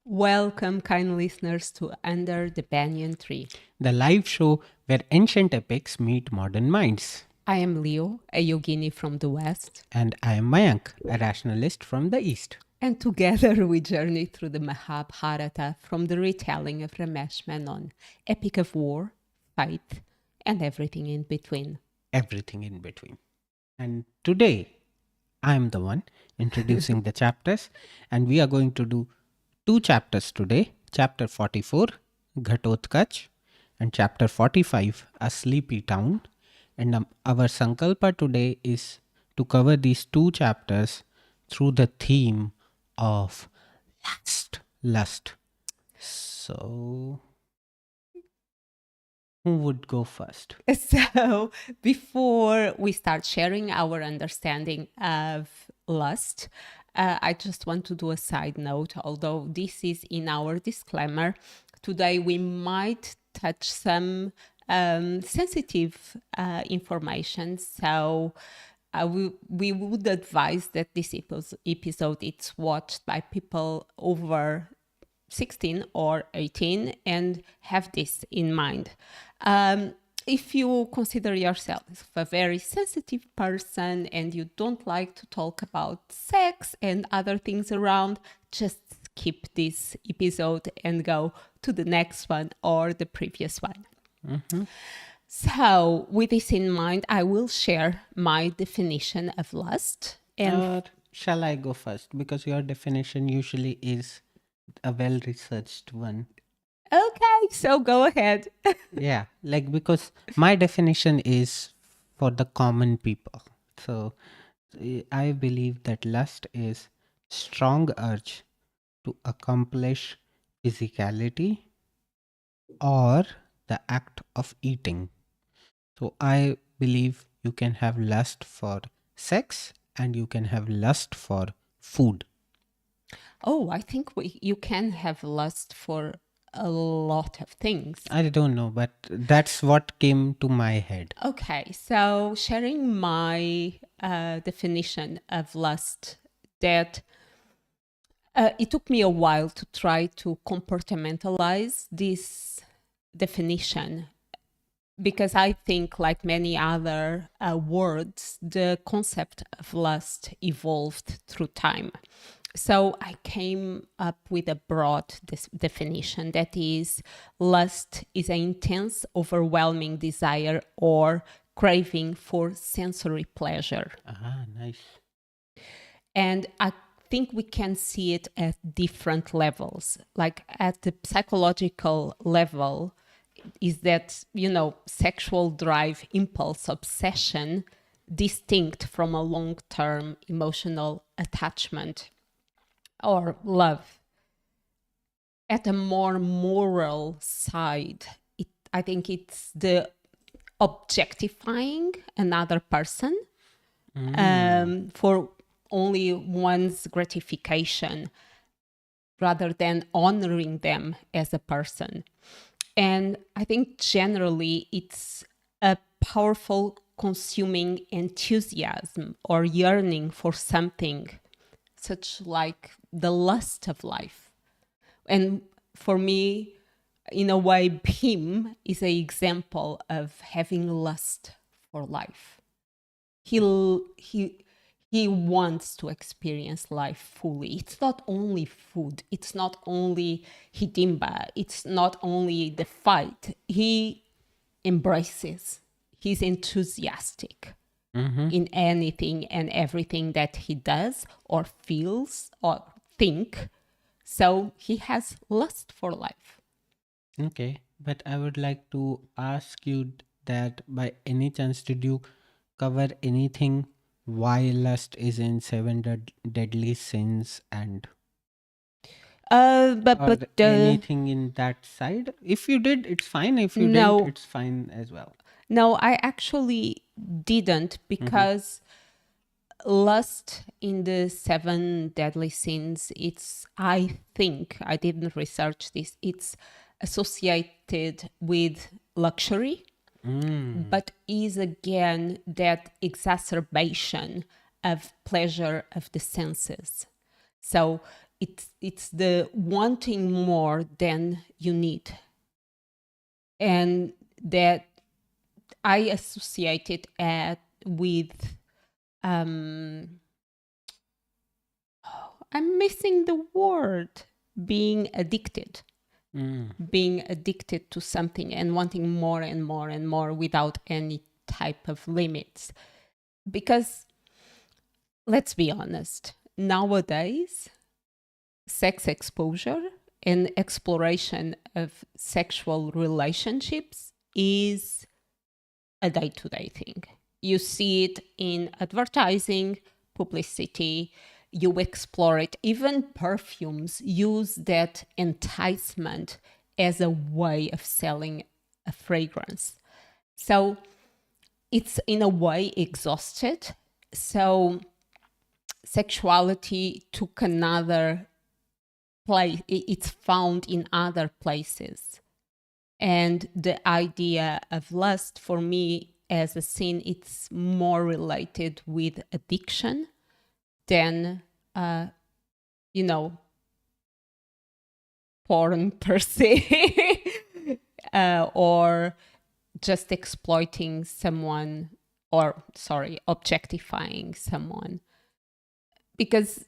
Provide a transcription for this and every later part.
Welcome, kind listeners, to Under the Banyan Tree. The live show where ancient epics meet modern minds. I am Leo, a yogini from the West, And I am Mayank, a rationalist from the East. and together we journey through the Mahabharata from the retelling of Ramesh Menon, epic of war, fight, and everything in between. Everything in between. And today, I'm the one introducing the chapters, and we are going to do two chapters today. Chapter 44, Ghatotkacha, and chapter 45, A Sleepy Town. And our sankalpa today is to cover these two chapters through the theme of lust. So, who would go first? So, before we start sharing our understanding of lust, I just want to do a side note. Although this is in our disclaimer, today we might touch some sensitive information. So, we would advise that this episode is watched by people over 16 or 18 and have this in mind. If you consider yourself a very sensitive person and you don't like to talk about sex and other things around, just skip this episode and go to the next one or the previous one. Mm-hmm. So, with this in mind, I will share my definition of lust. Or shall I go first? Because your definition usually is a well researched one. Okay, so go ahead. Yeah, like because my definition is for the common people. So I believe that lust is strong urge to accomplish physicality or the act of eating. So I believe you can have lust for sex and you can have lust for food. Oh, I think you can have lust for a lot of things. I don't know, but that's what came to my head. Okay, so sharing my definition of lust, that it took me a while to try to compartmentalize this definition because I think, like many other words, the concept of lust evolved through time. So I came up with a broad definition that is, lust is an intense, overwhelming desire or craving for sensory pleasure. Ah, nice. And I think we can see it at different levels. Like at the psychological level, is that, sexual drive, impulse, obsession, distinct from a long-term emotional attachment or love. At a more moral side, I think it's the objectifying another person for only one's gratification rather than honoring them as a person. And I think generally it's a powerful consuming enthusiasm or yearning for something, such like the lust of life. And for me, in a way, him is an example of having lust for life. He wants to experience life fully. It's not only food. It's not only hidimba. It's not only the fight. He embraces. He's enthusiastic in anything and everything that he does or feels or think. So he has lust for life. Okay, but I would like to ask you that by any chance did you cover anything why lust is in deadly sins and But anything in that side? If you did, it's fine. If you no, didn't, it's fine as well. no, I actually didn't because lust in the 7 deadly sins, I think, I didn't research this, it's associated with luxury, but is again that exacerbation of pleasure of the senses. So it's the wanting more than you need, and that I associate it with I'm missing the word, being addicted. Being addicted to something and wanting more and more and more without any type of limits. Because let's be honest, nowadays, sex exposure and exploration of sexual relationships is a day-to-day thing. You see it in advertising, publicity, you explore it. Even perfumes use that enticement as a way of selling a fragrance. So it's in a way exhausted. So sexuality took another place, it's found in other places. And the idea of lust for me as a sin, it's more related with addiction than, you know, porn per se, or just exploiting someone, or sorry, objectifying someone. Because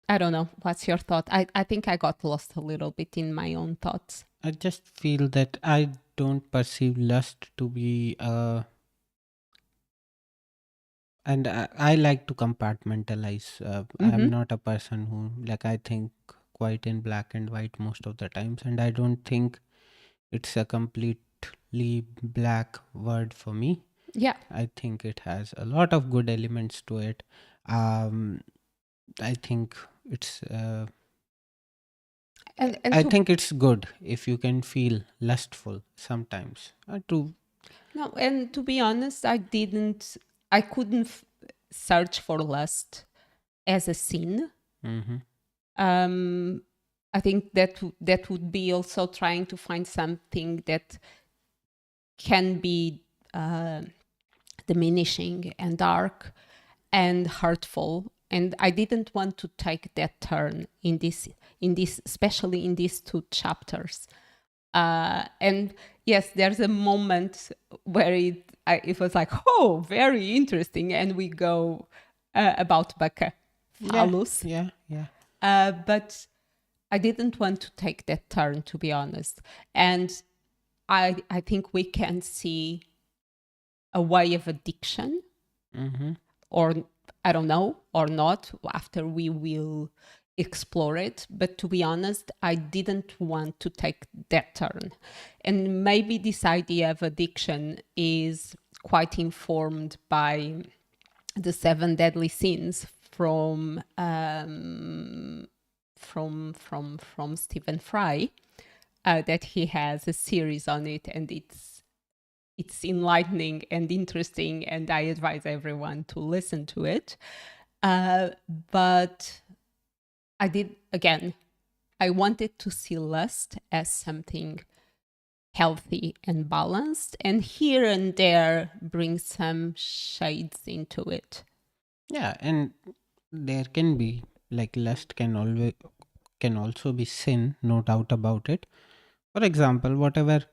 I don't know, what's your thought? I think I got lost a little bit in my own thoughts. I just feel that I don't perceive lust to be and I like to compartmentalize. I'm not a person who, like, I think quite in black and white most of the times, and I don't think it's a completely black word for me. Yeah. I think it has a lot of good elements to it. Um, I think it's And I to think it's good if you can feel lustful sometimes. To No, and to be honest, I couldn't search for lust as a sin. Mhm. I think that would be also trying to find something that can be diminishing and dark and hurtful. And I didn't want to take that turn in this, especially in these two chapters. And yes, there's a moment where it was like, oh, very interesting, and we go about Baka Yeah, phallus. yeah, yeah. But I didn't want to take that turn, to be honest. And I think we can see a way of addiction, or I don't know, or not, after we will explore it. But to be honest, I didn't want to take that turn. And maybe this idea of addiction is quite informed by the seven deadly sins from Stephen Fry, that he has a series on it, and it's enlightening and interesting, and I advise everyone to listen to it. But I wanted to see lust as something healthy and balanced, and here and there bring some shades into it. Yeah, and there can be, like, lust can also be sin, no doubt about it. For example, whatever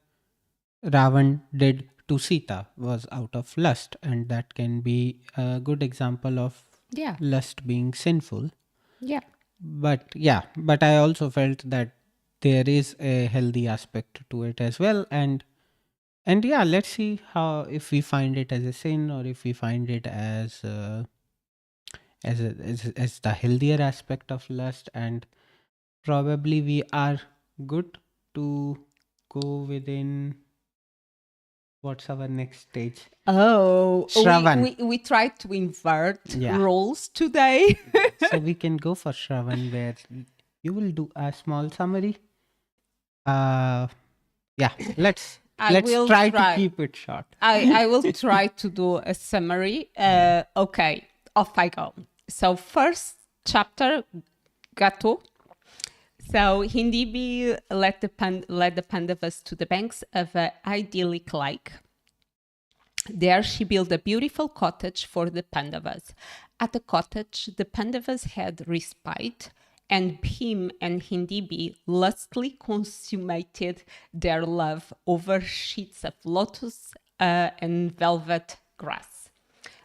Ravan did to Sita was out of lust, and that can be a good example of Yeah, lust being sinful. yeah. But yeah, but I also felt that there is a healthy aspect to it as well, and yeah, let's see how, if we find it as a sin or if we find it as the healthier aspect of lust, and probably we are good to go within. What's our next stage? Oh, Shravan. we tried to invert Yeah. roles today. So we can go for Shravan, where you will do a small summary. Uh, yeah. Let's I let's will try to try. keep it short. I will try to do a summary. Okay, off I go. So first chapter, Gato. So Hindibi led the Pandavas to the banks of an idyllic lake. There she built a beautiful cottage for the Pandavas. At the cottage, the Pandavas had respite and Bhim and Hindibi lustily consummated their love over sheets of lotus and velvet grass.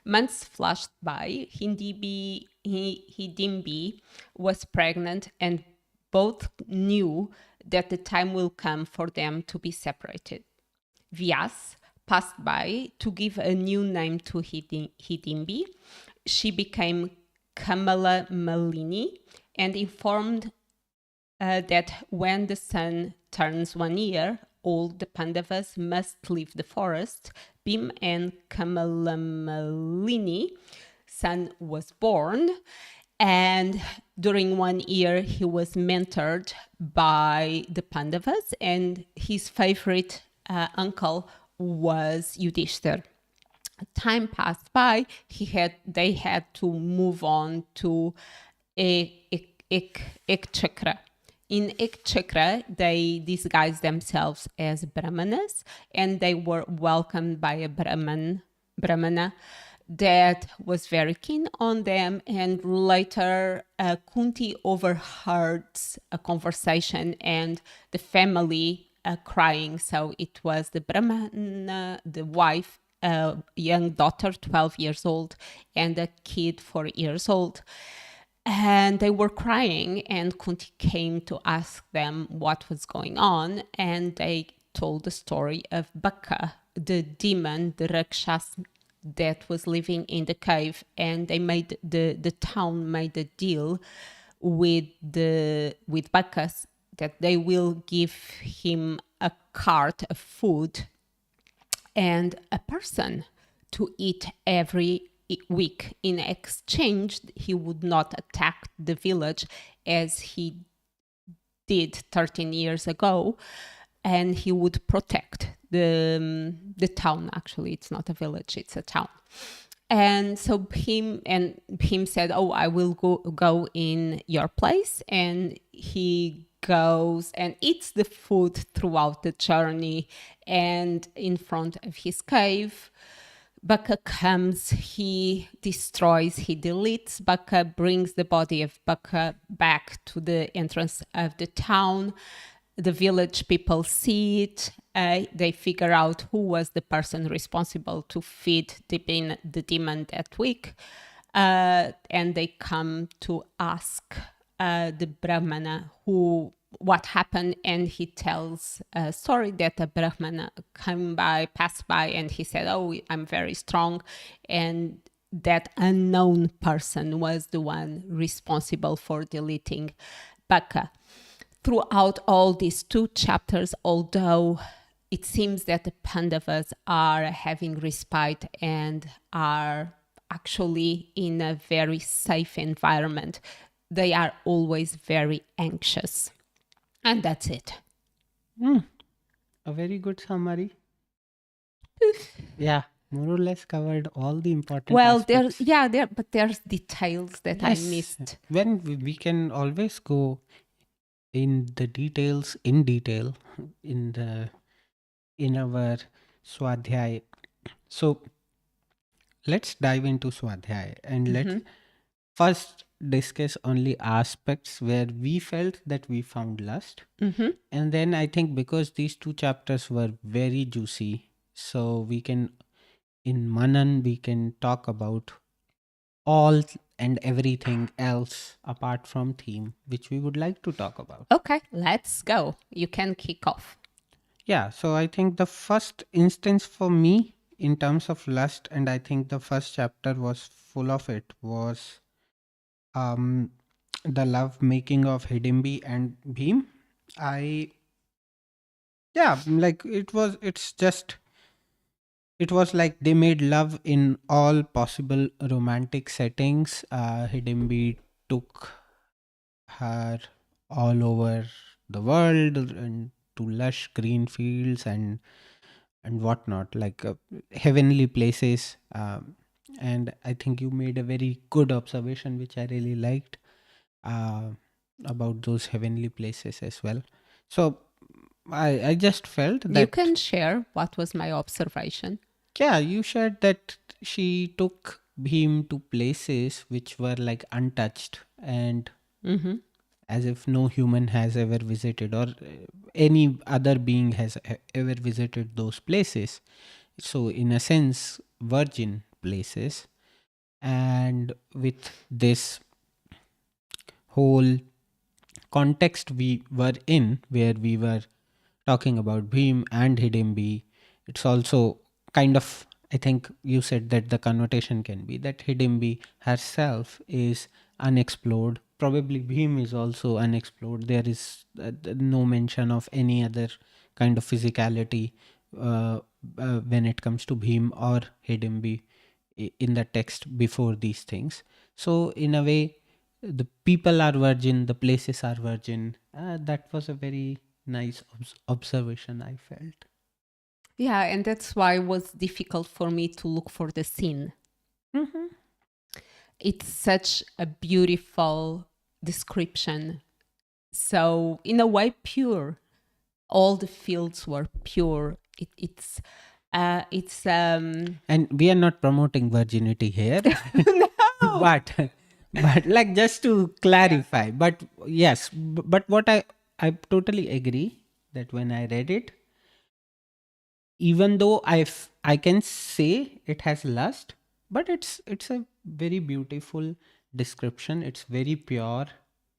Months flashed by. Hidimbi was pregnant, and both knew that the time will come for them to be separated. Vyas passed by to give a new name to Hidimbi. She became Kamala Malini and informed that when the sun turns 1 year, all the Pandavas must leave the forest. Bhim and Kamalamalini son was born, and during 1 year he was mentored by the Pandavas, and his favorite uncle was Yudhishthir. Time passed by. They had to move on to Ikchakra. In Ikchakra, they disguised themselves as Brahmanas, and they were welcomed by a Brahmana that was very keen on them. And later, Kunti overheard a conversation and the family crying. So it was the Brahmana, the wife, a young daughter, 12 years old, and a kid, 4 years old. And they were crying, and Kunti came to ask them what was going on. And they told the story of Baka, the demon, the Rakshas that was living in the cave. And they made the town made a deal with Bacchus that they will give him a cart of food and a person to eat every week. In exchange, he would not attack the village as he did 13 years ago, and he would protect the town. Actually, it's not a village, it's a town. And so him said, oh, I will go in your place. And he goes and eats the food throughout the journey. And in front of his cave, Baka comes, he destroys, he deletes Baka, brings the body of Baka back to the entrance of the town. The village people see it. They figure out who was the person responsible to feed the demon that week. And they come to ask the Brahmana what happened, and he tells a story that a Brahmana passed by, and he said, oh, I'm very strong. And that unknown person was the one responsible for deleting Baka. Throughout all these 2 chapters, although it seems that the Pandavas are having respite and are actually in a very safe environment, they are always very anxious. And that's it. A very good summary. Yeah, more or less covered all the important aspects. But there's details that I missed. When we can always go in the details in detail in our Swadhyay. So let's dive into Swadhyay and let's first discuss only aspects where we felt that we found lust. And then I think because these 2 chapters were very juicy, so we can, in Manan, we can talk about all and everything else apart from theme, which we would like to talk about. Okay, let's go. You can kick off. Yeah, so I think the first instance for me in terms of lust, and I think the first chapter was full of it, was the love making of Hidimbi and Bhim. It was like they made love in all possible romantic settings. Hidimbi took her all over the world and to lush green fields and whatnot, like heavenly places. And I think you made a very good observation, which I really liked, uh, about those heavenly places as well. So I just felt that you can share what was my observation. Yeah, you shared that she took him to places which were like untouched, and as if no human has ever visited, or any other being has ever visited those places. So, in a sense, virgin places. And with this whole context we were in, where we were talking about Bhim and Hidimbi, it's also kind of, I think you said that the connotation can be that Hidimbi herself is unexplored. Probably Bhim is also unexplored. There is no mention of any other kind of physicality uh, when it comes to Bhim or Hidimbi in the text before these things. So, in a way, the people are virgin, the places are virgin. That was a very nice observation, I felt. Yeah, and that's why it was difficult for me to look for the scene. Mm-hmm. It's such a beautiful description. So, in a way, pure. All the fields were pure. It's And we are not promoting virginity here, no. but like, just to clarify, but yes, but what I totally agree that when I read it, even though I can say it has lust, but it's a very beautiful description. It's very pure.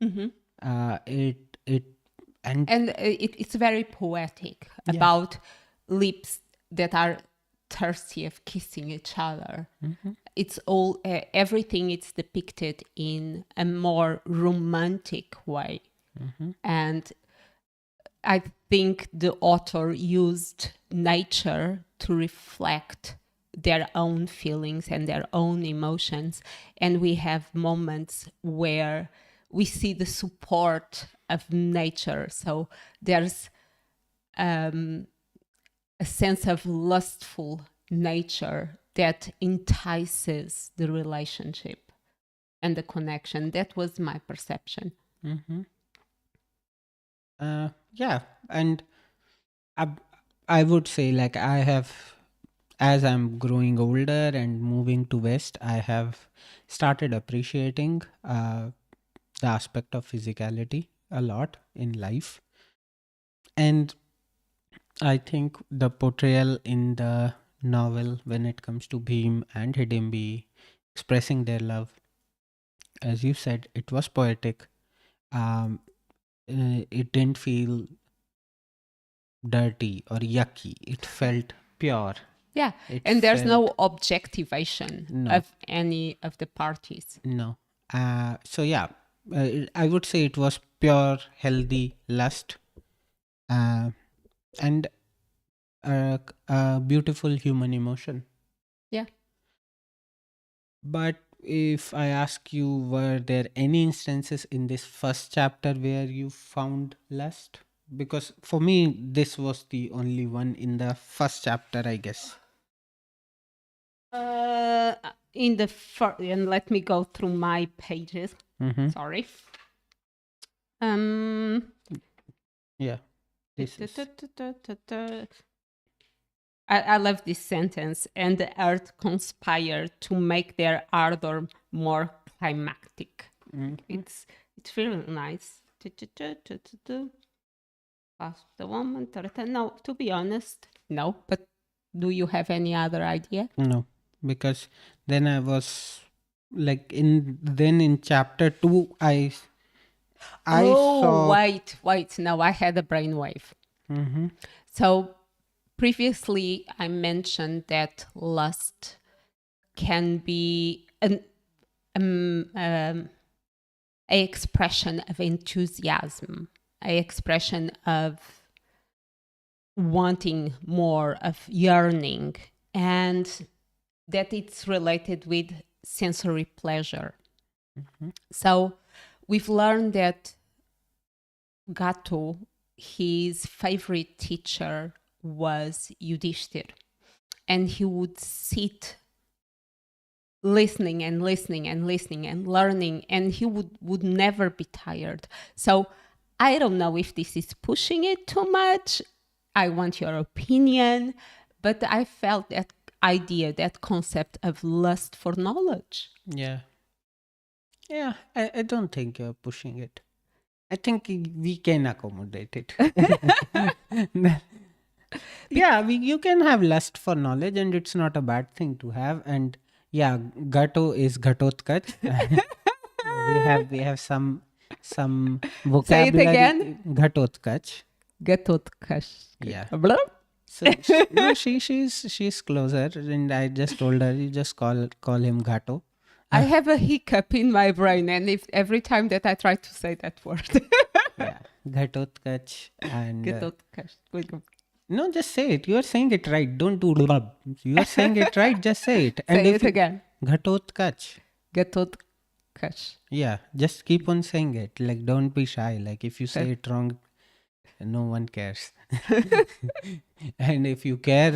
Mhm. It and And it's very poetic yeah. about lips that are thirsty of kissing each other. Mm-hmm. It's all everything is depicted in a more romantic way, Mm-hmm. and I think the author used nature to reflect their own feelings and their own emotions. And we have moments where we see the support of nature. So there's a sense of lustful nature that entices the relationship and the connection. That was my perception. Mm-hmm. Yeah, and I, I would say, like, I have, as I'm growing older and moving to West, I have started appreciating the aspect of physicality a lot in life. And I think the portrayal in the novel when it comes to Bhim and Hidimbi expressing their love, as you said, it was poetic. Um, it didn't feel dirty or yucky. It felt pure. Yeah, It and there's felt no objectivation no, of any of the parties. no. So yeah, I would say it was pure, healthy lust, uh, and a beautiful human emotion. Yeah. But if I ask you, were there any instances in this first chapter where you found lust? Because for me, this was the only one in the first chapter, I guess. In the first, and let me go through my pages. Mm-hmm. Sorry. Um, Yeah, this is. I love this sentence. And the earth conspired to make their ardor more climactic. Mm-hmm. It's really nice. Ask the woman. No, to be honest, no. But do you have any other idea? No, because then I was like, in chapter 2, I Oh, saw. wait. No, I had a brainwave. Mm-hmm. So previously, I mentioned that lust can be a expression of enthusiasm, a expression of wanting more, of yearning, and that it's related with sensory pleasure. Mm-hmm. So we've learned that Gato, his favorite teacher was Yudhishthir, and he would sit listening and listening and listening and learning, and he would never be tired. So I don't know if this is pushing it too much. I want your opinion, but I felt that idea, that concept of lust for knowledge. Yeah. Yeah, I don't think you're pushing it. I think we can accommodate it. Yeah, you can have lust for knowledge, and it's not a bad thing to have. And yeah, Gato is Ghatotkach. We have some Say it again. vocabulary. Ghatotkach. Ghatotkacha. Yeah. Blah. So no, she's closer, and I just told her you just call him Gato. I have a hiccup in my brain, and if every time that I try to say that word, Yeah, Ghatotkach and Ghatotkacha. no, just say it. You are saying it right. Don't do blub. You are saying it right. Just say it. And Say if it again. Ghatotkach. Ghatotkacha. Yeah, just keep on saying it. Like, don't be shy. Like, if you say it wrong, no one cares. And if you care,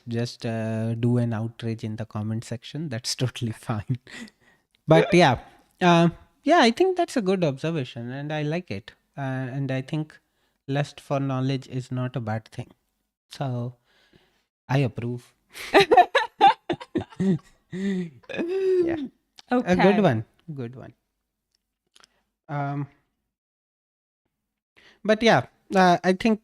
just do an outrage in the comment section. That's totally fine. But yeah, yeah, I think that's a good observation, and I like it. And I think lust for knowledge is not a bad thing. So I approve. Yeah, a good Okay. one. Good one. Um, but yeah, I think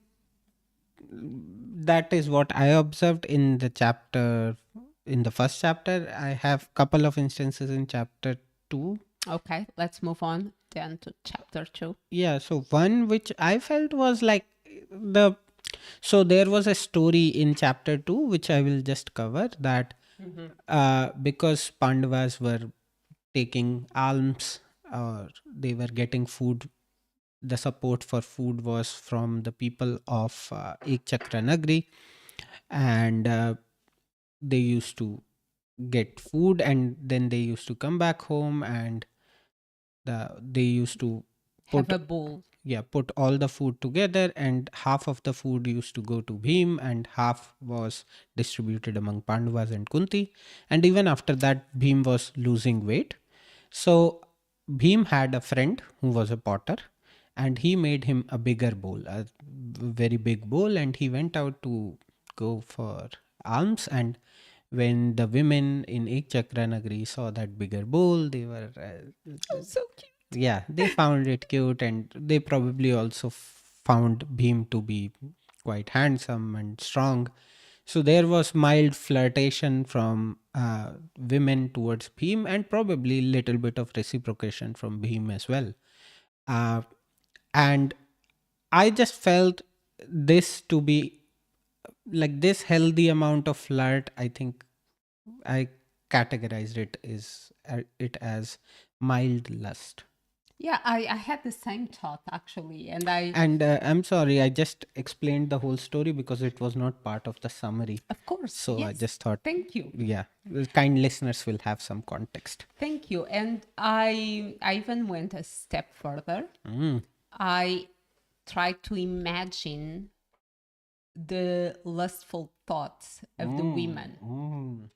that is what I observed in the chapter. In the first chapter, I have couple of instances in chapter 2. Okay. Let's move on then to chapter 2. Yeah, so one which I felt was like the so there was a story in chapter 2 which I will just cover that because Pandavas were taking alms or they were getting food, the support for food was from the people of Ekchakra Nagri, and they used to get food and then they used to come back home, and they used to Have put a bowl. put all the food together, and half of the food used to go to Bhim and half was distributed among Pandavas and Kunti. And even after that, Bhim was losing weight. So Bhim had a friend who was a potter, and he made him a bigger bowl, a very big bowl, and he went out to go for alms. And when the women in Ekchakra Nagri saw that bigger bowl, they were Oh, so cute. yeah, they found it cute, and they probably also found Bhim to be quite handsome and strong. So there was mild flirtation from women towards Bhim, and probably little bit of reciprocation from Bhim as well. Uh, and I just felt this to be like this healthy amount of flirt. I think I categorized it as mild lust. Yeah, I had the same thought actually, and I, And I'm sorry, I just explained the whole story because it was not part of the summary. of course, So I yes. just thought, Thank you. yeah, the kind listeners will have some context. Thank you. And I even went a step further. I tried to imagine the lustful thoughts of the women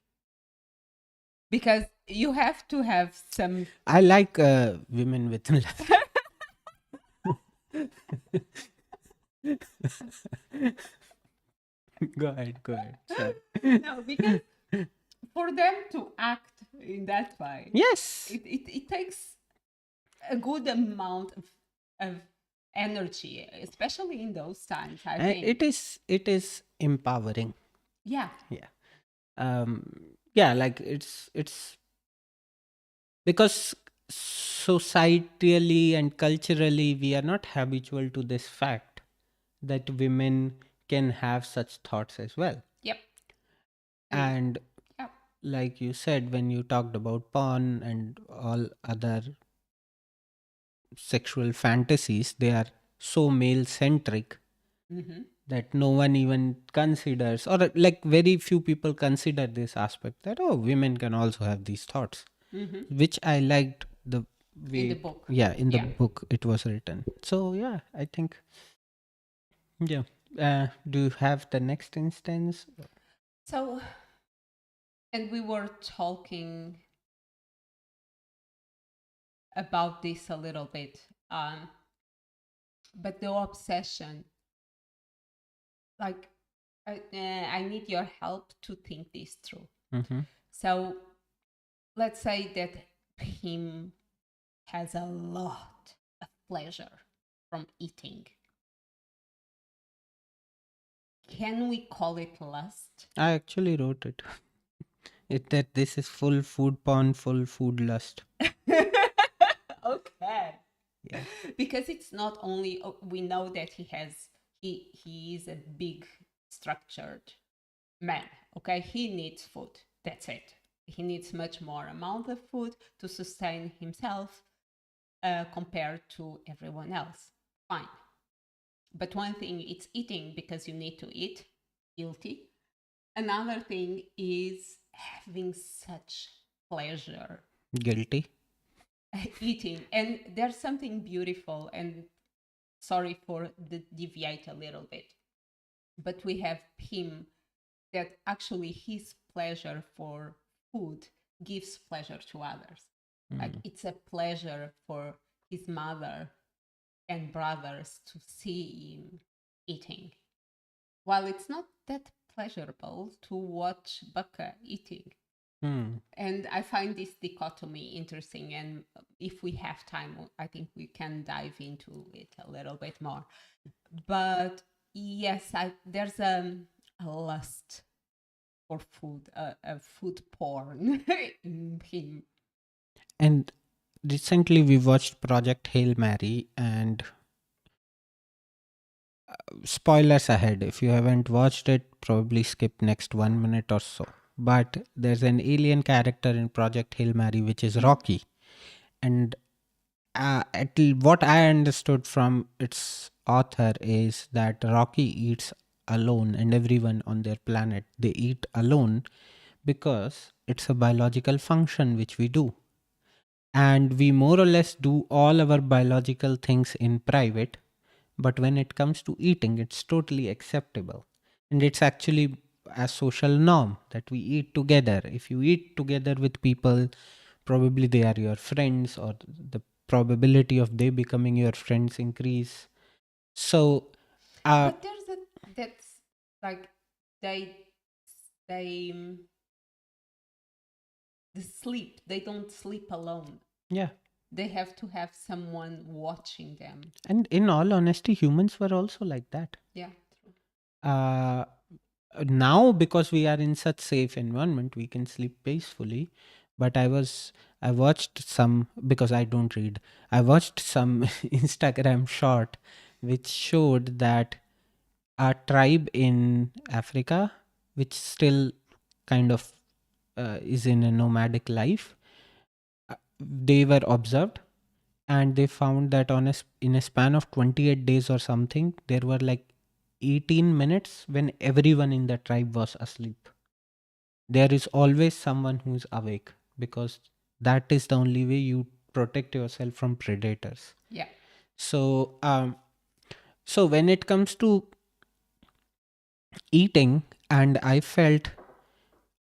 because you have to have some. I like women with lust. Go ahead, go ahead. Sorry. No, because for them to act in that way, Yes, it takes a good amount of energy, especially in those times, I think. it is empowering. Yeah. Yeah. Yeah, like it's because societally and culturally we are not habitual to this fact that women can have such thoughts as well. Yep. And Yep. like you said, when you talked about porn and all other sexual fantasies, they are so male centric that no one even considers, or like very few people consider this aspect that, oh, women can also have these thoughts, which I liked the way In the book. yeah, in the Yeah. book it was written. So yeah, I think yeah. Do you have the next instance? So, and we were talking about this a little bit, but the obsession, like, I need your help to think this through. Mm-hmm. So, let's say that him has a lot of pleasure from eating. Can we call it lust? I actually wrote it. That this is full food porn, full food lust. Okay. Yeah. Because it's not only we know that he is a big structured man. Okay, he needs food. That's it. He needs much more amount of food to sustain himself compared to everyone else. Fine. But one thing it's eating because you need to eat, guilty. Another thing is having such pleasure Guilty. eating. And there's something beautiful, and sorry for the deviate a little bit, but we have him that actually his pleasure for food gives pleasure to others. Like it's a pleasure for his mother and brothers to see him eating, while it's not that pleasurable to watch Baka eating. And I find this dichotomy interesting. And if we have time, I think we can dive into it a little bit more. But yes, there's a lust for food, a food porn in him. And recently we watched Project Hail Mary, and spoilers ahead. If you haven't watched it, probably skip next 1 minute or so. But there's an alien character in Project Hail Mary, which is Rocky. And what I understood from its author is that Rocky eats alone, and everyone on their planet they eat alone because it's a biological function which we do, and we more or less do all our biological things in private, but when it comes to eating it's totally acceptable, and it's actually a social norm that we eat together. If you eat together with people, probably they are your friends, or the probability of they becoming your friends increase. So But there's that's like they they they sleep. They don't sleep alone. yeah, They have to have someone watching them. and in all honesty humans were also like that. Yeah, true. uh, Now because we are in such safe environment we can sleep peacefully, but I watched some, because I don't read, I watched some Instagram short which showed that a tribe in Africa which still kind of is in a nomadic life, they were observed, and they found that in a span of 28 days or something there were like 18 minutes when everyone in the tribe was asleep. There is always someone who's awake, because that is the only way you protect yourself from predators. Yeah. So so when it comes to eating, and I felt,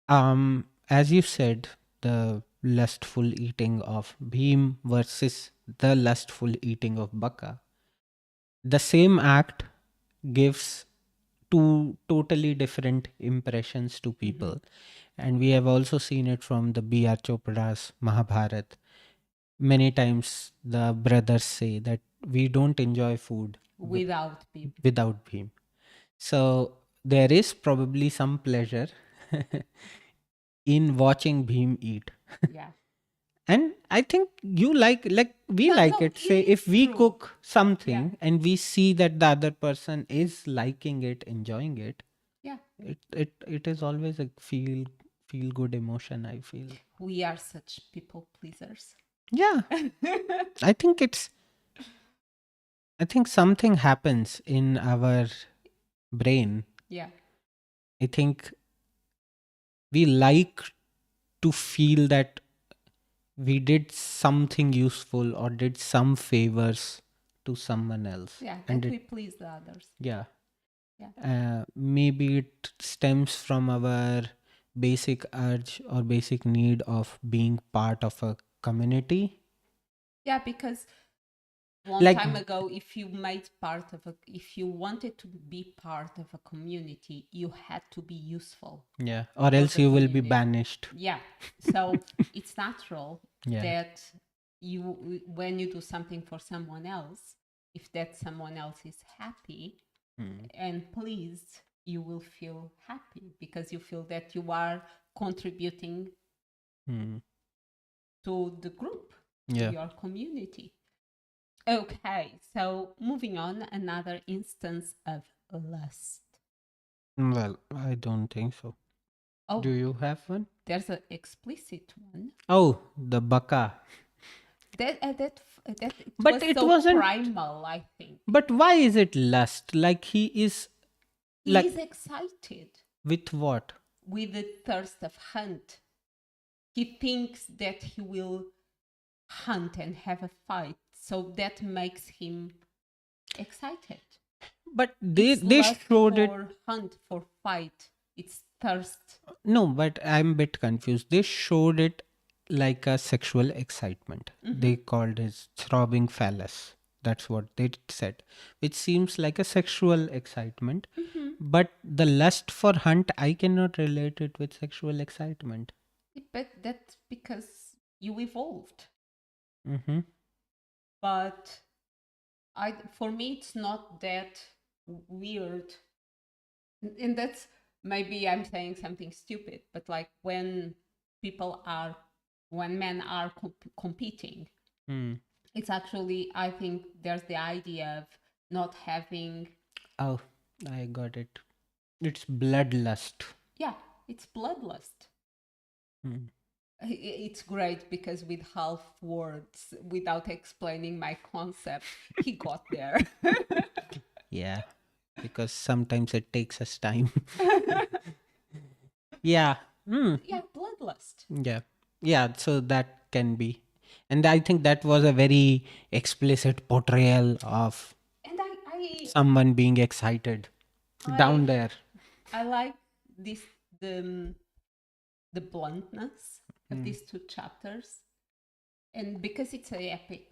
as you said, the lustful eating of Bhim versus the lustful eating of Baka, the same act gives two totally different impressions to people. And we have also seen it from the B.R. Chopra's Mahabharat. Many times the brothers say that we don't enjoy food Without people. without Bhim. So there is probably some pleasure in watching Bhim eat. Yeah. And I think you like we No, like no, it. Say it's if we true. cook something Yeah. and we see that the other person is liking it, enjoying it, Yeah. it is always a feel good emotion, I feel. We are such people pleasers. Yeah. I think it's I think something happens in our brain. Yeah. I think we like to feel that we did something useful or did some favors to someone else. Yeah. And That it, we please the others. yeah. Yeah. Maybe it stems from our basic urge or basic need of being part of a community. Yeah, because long Like, time ago, if you wanted to be part of a community, you had to be useful yeah, or for else the you will be community. banished. Yeah. So it's natural Yeah. that when you do something for someone else, if that someone else is happy Hmm. and pleased, you will feel happy because you feel that you are contributing Hmm. to the group, to Yeah. your community. Okay, so moving on, another instance of lust. Well, I don't think so. Do Oh, you have one? there's an explicit one. Oh, the baka. That it But was it so wasn't. primal, I think. But why is it lust? Like he is. He Like is excited with what? with the thirst of hunt. He thinks that he will hunt and have a fight, so that makes him excited. But It's they lust showed it. for hunt, for fight. It's thirst. No, but I'm a bit confused. They showed it like a sexual excitement. They called it throbbing phallus. That's what they said, which seems like a sexual excitement. But the lust for hunt, I cannot relate it with sexual excitement. But that's because you evolved. Mm-hmm. But for me, it's not that weird. And that's, maybe I'm saying something stupid, but like when men are competing, Mm. it's actually, I think there's the idea of not having, Oh, I got it. It's bloodlust. yeah, it's bloodlust. Mm. It's great because with half words, without explaining my concept, he got there. Yeah, because sometimes it takes us time. Yeah. Mm. Yeah, bloodlust. Yeah. Yeah, so that can be. And I think that was a very explicit portrayal of And someone being excited I down there. I like this the the bluntness of Mm. these two chapters, and because it's a epic,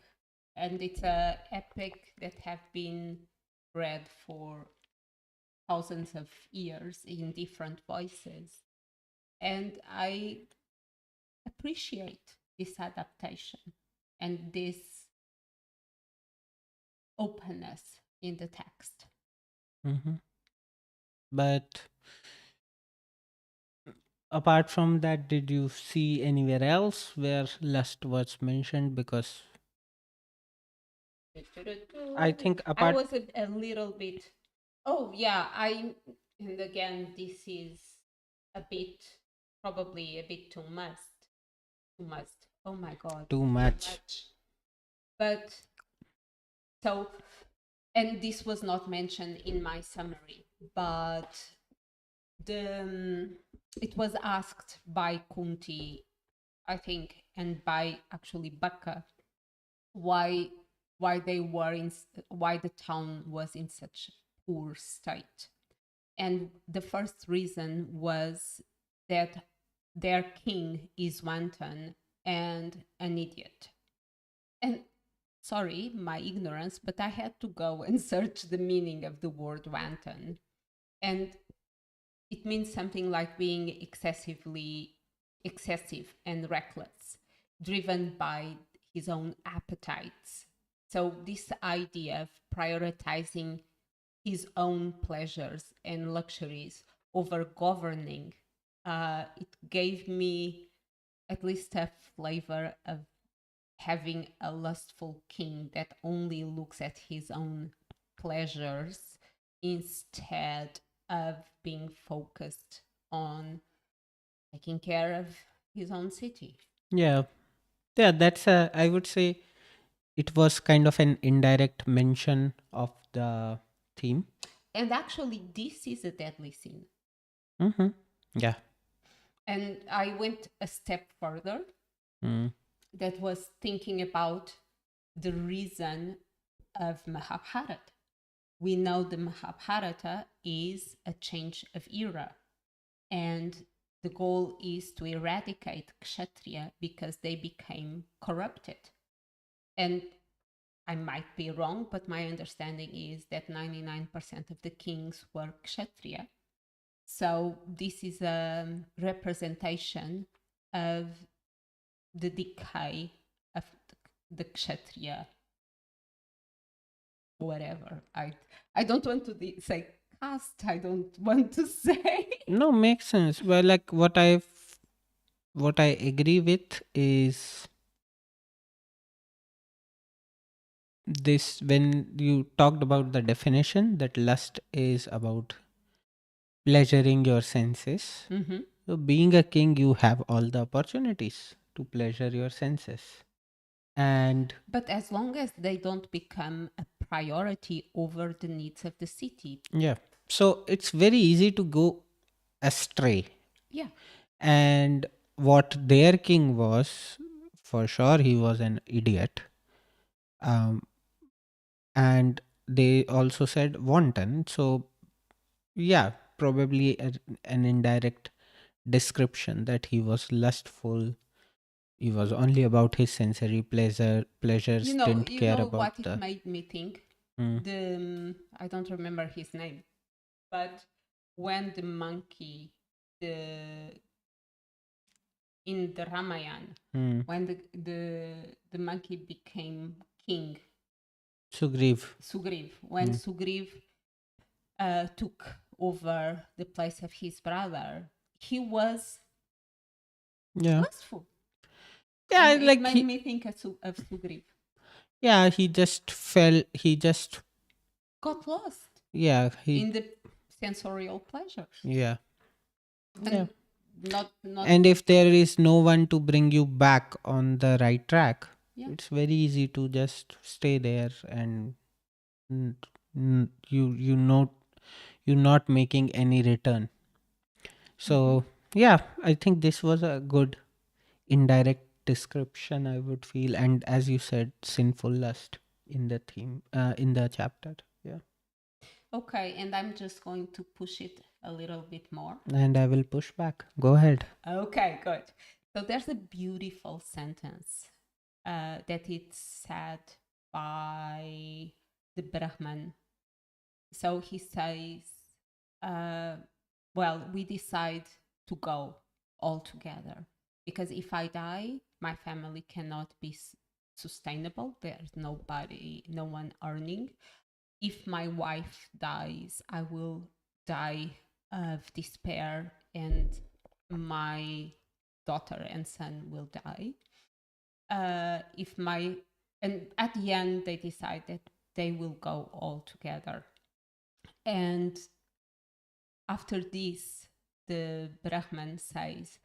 and it's a epic that have been read for thousands of years in different voices, and I appreciate this adaptation and this openness in the text. Hmm. But apart from that, did you see anywhere else where lust was mentioned? Because I think I apart. was a little bit. Oh yeah, and again this is a bit, probably a bit too much. Too much. Oh my god, Too too much. much. But so, and this was not mentioned in my summary, but the it was asked by Kunti, I think, and by actually Baka, why they were in, why the town was in such poor state. And the first reason was that their king is wanton and an idiot. And sorry, my ignorance, but I had to go and search the meaning of the word wanton. And it means something like being excessive and reckless, driven by his own appetites. So this idea of prioritizing his own pleasures and luxuries over governing, it gave me at least a flavor of having a lustful king that only looks at his own pleasures instead of being focused on taking care of his own city. Yeah. Yeah, that's a, I would say it was kind of an indirect mention of the theme. And actually, this is a deadly sin. Mm-hmm. Yeah. And I went a step further, Mm. that was thinking about the reason of Mahabharata. We know the Mahabharata is a change of era, and the goal is to eradicate Kshatriya because they became corrupted. And I might be wrong, but my understanding is that 99% of the kings were Kshatriya. So this is a representation of the decay of the Kshatriya whatever. I don't want to say cast. I don't want to say. No, makes sense. Well, like what I agree with is this: when you talked about the definition that lust is about pleasuring your senses. Mm-hmm. So, being a king, you have all the opportunities to pleasure your senses. And But as long as they don't become a priority over the needs of the city. yeah, so it's very easy to go astray. Yeah. And what their king was, for sure, he was an idiot. Um, and they also said wanton. So, yeah, probably an indirect description that he was lustful. He was only about his sensory pleasures, didn't You care know about what it the. made me think? Hmm. I don't remember his name, but when the monkey, the in the Ramayana, Hmm. when the monkey became king, Sugriv. Sugriv, when Sugriv took over the place of his brother, he was Yeah. lustful, Yeah, and it like made me think of Sugriv. yeah, he just fell, he just, Got lost yeah, in the sensorial pleasures, yeah. Yeah. and not And if there is no one to bring you back on the right track, yeah. it's very easy to just stay there and you know you're not making any return. So yeah, I think this was a good indirect description, I would feel, and as you said, sinful lust in the theme, in the chapter. Yeah. Okay, and I'm just going to push it a little bit more. And I will push back. Go ahead. Okay, good. So there's a beautiful sentence that it's said by the Brahman. So he says, well, we decide to go all together because if I die, my family cannot be sustainable. There's nobody, no one earning. If my wife dies, I will die of despair, and my daughter and son will die. If my and at the end they decide that they will go all together. And after this, the Brahman says,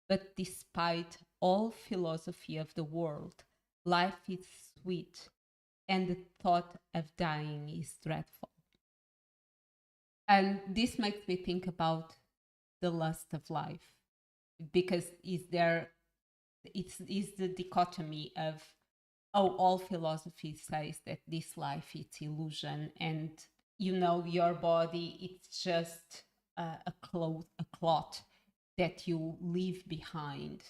but despite all philosophy of the world, life is sweet, and the thought of dying is dreadful. And this makes me think about the lust of life, because is the dichotomy of, oh, all philosophy says that this life is illusion, and your body, it's just a cloth that you leave behind.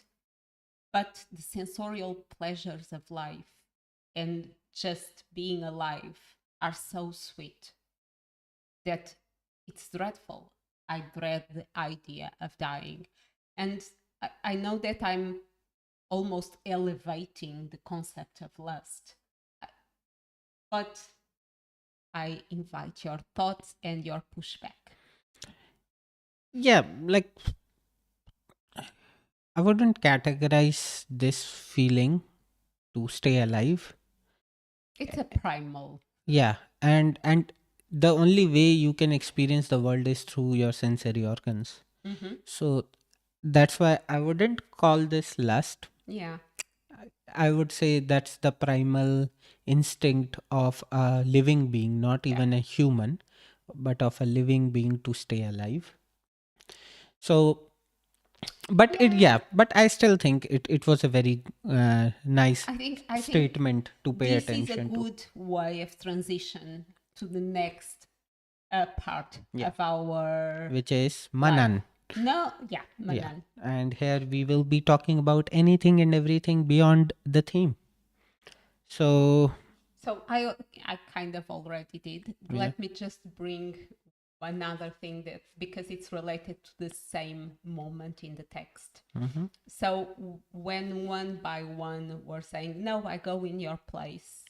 But the sensorial pleasures of life and just being alive are so sweet that it's dreadful. I dread the idea of dying. And I know that I'm almost elevating the concept of lust, but I invite your thoughts and your pushback. Yeah, like I wouldn't categorize this feeling to stay alive. It's a primal. Yeah, and the only way you can experience the world is through your sensory organs. Mm-hmm. So that's why I wouldn't call this lust. Yeah. I would say that's the primal instinct of a living being, not Yeah. even a human, but of a living being to stay alive. So, but but I still think it was a very nice I think statement to pay this is a attention to. good way of transition to the next part Yeah, of our which is life. Manan. No, yeah, Yeah, Manan. and here we will be talking about anything and everything beyond the theme. So, So I kind of already did. yeah. Let me just bring another thing, that because it's related to the same moment in the text. Mm-hmm. So when one by one were saying, "No, I go in your place,"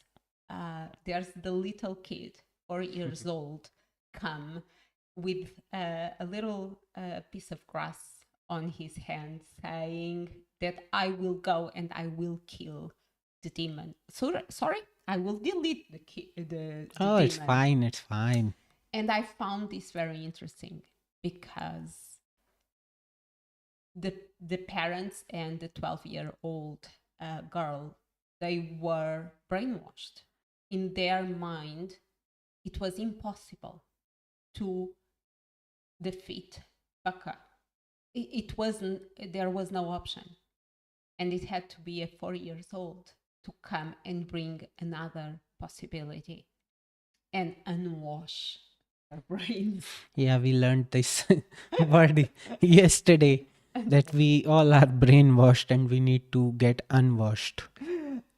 there's the little kid, 4 years old, come with a little piece of grass on his hand, saying that I will go and I will kill the demon. Sorry, I will delete the Oh, it's demon. fine. It's fine. And I found this very interesting because the parents and the 12-year-old girl, they were brainwashed. In their mind, it was impossible to defeat Baka. It wasn't, there was no option. And it had to be a 4 years old to come and bring another possibility and unwash our brains. Yeah, we learned this word yesterday that we all are brainwashed and we need to get unwashed.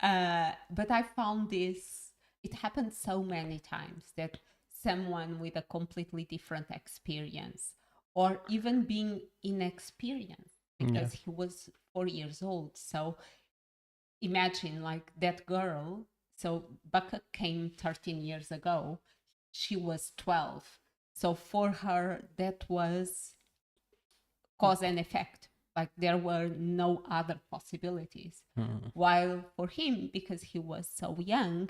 But I found this, it happened so many times that someone with a completely different experience, or even being inexperienced, Yeah. because he was 4 years old. So imagine like that girl. So Baka came 13 years ago. She was 12. So for her, that was cause and effect. Like there were no other possibilities. While for him, because he was so young,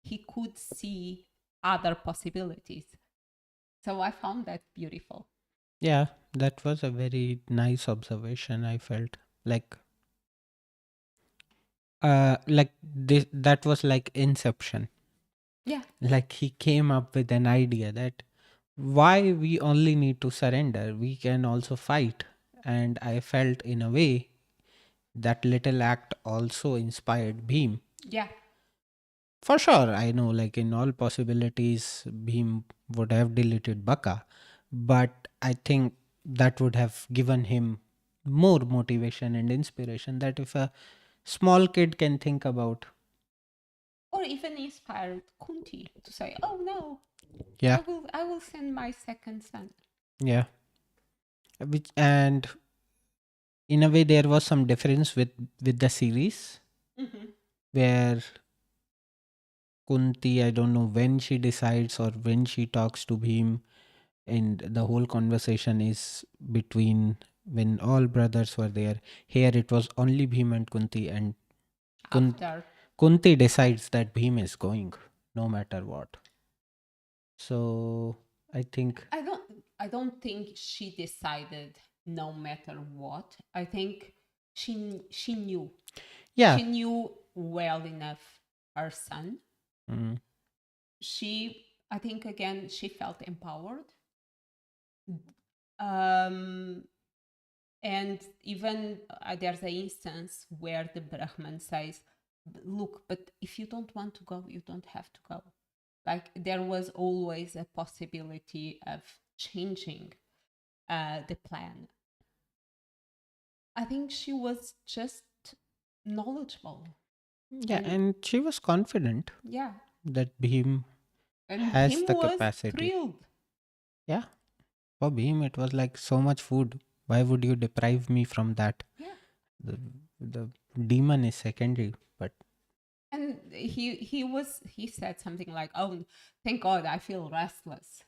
he could see other possibilities. So I found that beautiful. Yeah, that was a very nice observation. I felt like this, that was like inception. Yeah. Like he came up with an idea that why we only need to surrender, we can also fight. And I felt in a way that little act also inspired Bhim. Yeah. For sure, I know, like in all possibilities, Bhim would have deleted Baka, but I think that would have given him more motivation and inspiration that if a small kid can think about. Or even inspired Kunti to say, "Oh no, Yeah, I will send my second son." yeah. Which, and in a way, there was some difference with the series Mm-hmm. where Kunti, I don't know when she decides or when she talks to Bhim, and the whole conversation is between when all brothers were there. Here it was only Bhim and Kunti, and After Kunti decides that Bhim is going no matter what. So I think, I don't think she decided no matter what. I think she knew. yeah, She knew well enough her son. mm, She, I think again, she felt empowered. Um, and even there's an instance where the Brahman says, "Look, but if you don't want to go, you don't have to go." Like there was always a possibility of changing the plan. I think she was just knowledgeable. yeah, And and she was confident yeah, that Bhim and has Bhim the was capacity. thrilled. Yeah, for Bhim it was like so much food. Why would you deprive me from that? Yeah. The demon is secondary, but And he said something like, "Oh, thank God, I feel restless.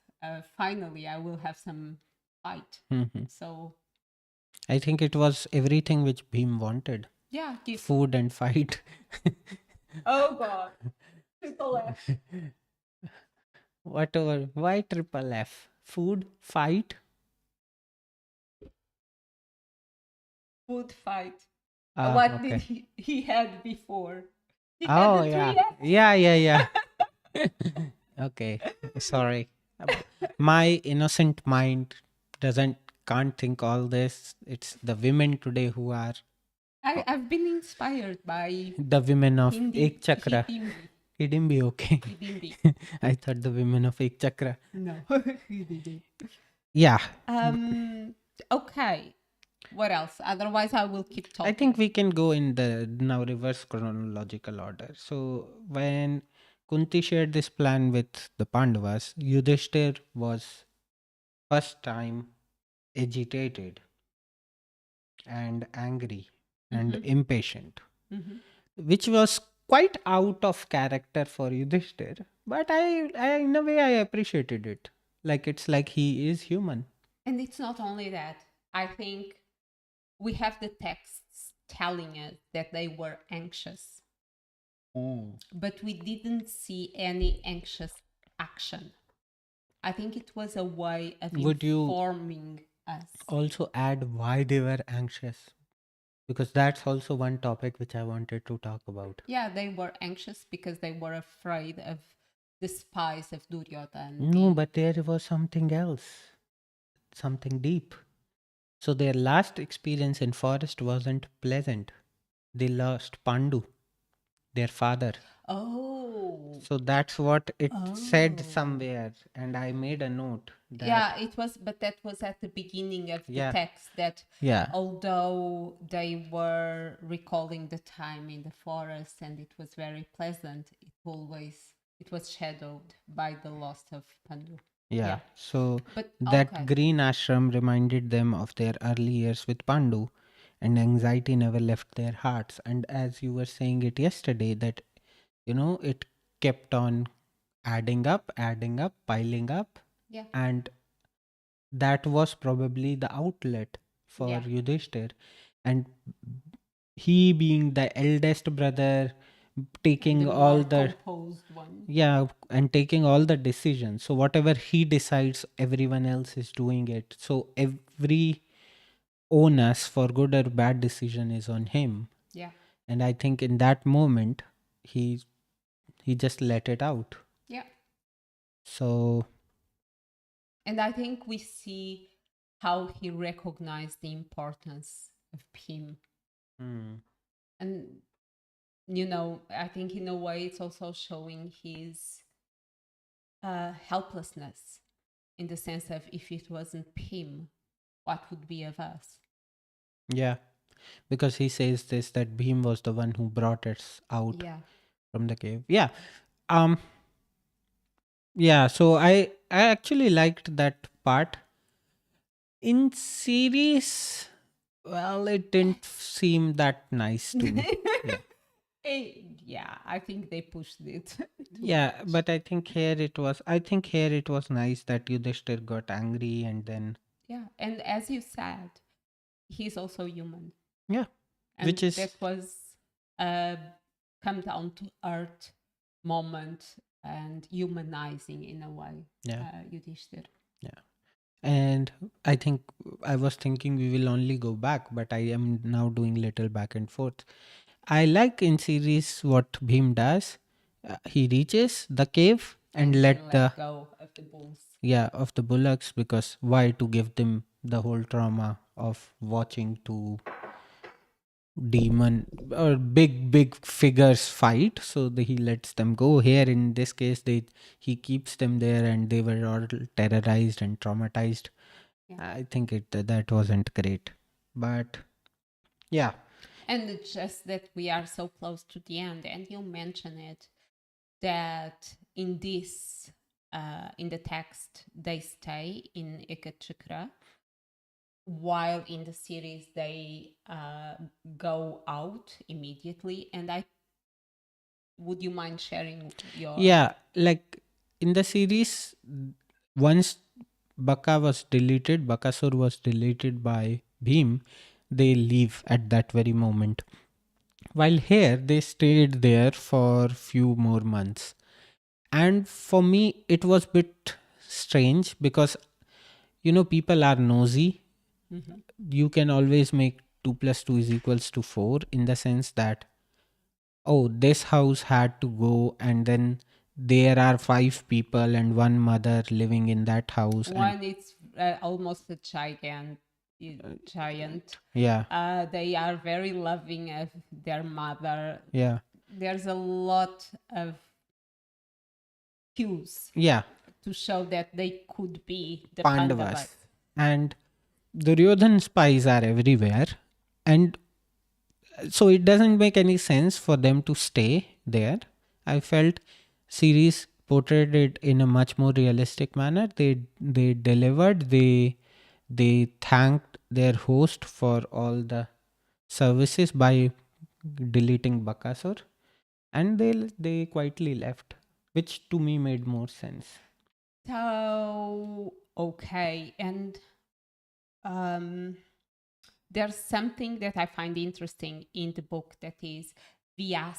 Finally, I will have some fight." mhm. So I think it was everything which Bhim wanted: yeah, food and fight. oh God, triple F, Whatever. Why triple F? Food, fight. food fight. Ah, What did okay. he had before? He had Oh the yeah, three F. yeah, yeah, yeah. Okay, sorry. My innocent mind doesn't can't think all this. It's the women today who are I've been inspired by the women of Hindi Ek Chakra. Hidimbi. Hidimbi, okay. Hidimbi. I thought the women of Ek Chakra. No, he didn't. Yeah, Okay. What else? Otherwise, I will keep I talking. think we can go in the now reverse chronological order. So when Kunti shared this plan with the Pandavas, Yudhishthir was first time agitated and angry and Mhm. impatient, Mhm. which was quite out of character for Yudhishthir, but I in a way I appreciated it. Like it's like he is human. And it's not only that. I think we have the texts telling us that they were anxious, but we didn't see any anxious action. I think it was a way of Would you informing us. also add why they were anxious? Because that's also one topic which I wanted to talk about. Yeah, they were anxious because they were afraid of the spies of Duryodhana. No, but there was something else, something deep. So their last experience in forest wasn't pleasant. They lost Pandu, their father. Oh, So that's what it said oh. somewhere, and I made a note that Yeah, it was, but that was at the beginning of the yeah, text that yeah, although they were recalling the time in the forest and it was very pleasant, it was shadowed by the loss of Pandu. yeah. Yeah, So but that okay. green ashram reminded them of their early years with Pandu, and anxiety never left their hearts. And as you were saying it yesterday, that it kept on adding up, piling up, Yeah, and that was probably the outlet for yeah, Yudhishthir. And he being the eldest brother, and the taking all more the composed one. yeah, and taking all the decisions. So whatever he decides, everyone else is doing it. So every onus for good or bad decision is on him. Yeah, And I think in that moment, he he just let it out. yeah. So And I think we see how he recognized the importance of Pim. hmm, And, I think in a way it's also showing his helplessness in the sense of if it wasn't Pim, what would be of us? yeah, because he says this that Bhim was the one who brought us out Yeah. from the cave. Yeah. Um. Yeah. So I actually liked that part in series. Well, it didn't seem that nice to me. Yeah. Yeah, I think they pushed it too Yeah, much. but I think here it was. I think here it was nice that Yudhishthir got angry and then Yeah, and as you said, he's also human. yeah, And which is that was a come down to earth moment and humanizing in a way, yeah, Yudhishthir. yeah. And I think I was thinking we will only go back, but I am now doing little back and forth. I like in series what Bhim does. He reaches the cave and And he let the let go of the bulls. yeah of the bullocks, because why to give them the whole trauma of watching two demon or big figures fight, so he lets them go. Here in this case he keeps them there and they were all terrorized and traumatized. Yeah. I think that wasn't great, but yeah. And it's just that we are so close to the end, and you mention it that in the text they stay in Ekachakra, while in the series they go out immediately. And I would you mind sharing your Yeah, like in the series, once Bakasur was deleted by Bhim, they leave at that very moment. While here, they stayed there for few more months. And for me, it was bit strange because, people are nosy. Mhm. You can always make 2 plus 2 is equals to 4 in the sense that oh, this house had to go, and then there are 5 people and one mother living in that house, and One it's almost a giant. yeah, They are very loving of their mother. yeah, There's a lot of cues yeah, to show that they could be the Pandavas. Pandavas. And Duryodhan spies are everywhere, and so it doesn't make any sense for them to stay there. I felt series portrayed it in a much more realistic manner. They delivered. They thanked their host for all the services by deleting Bakasur. and they quietly left, which to me made more sense. So, okay. And um, there's something that I find interesting in the book, that is Vyas.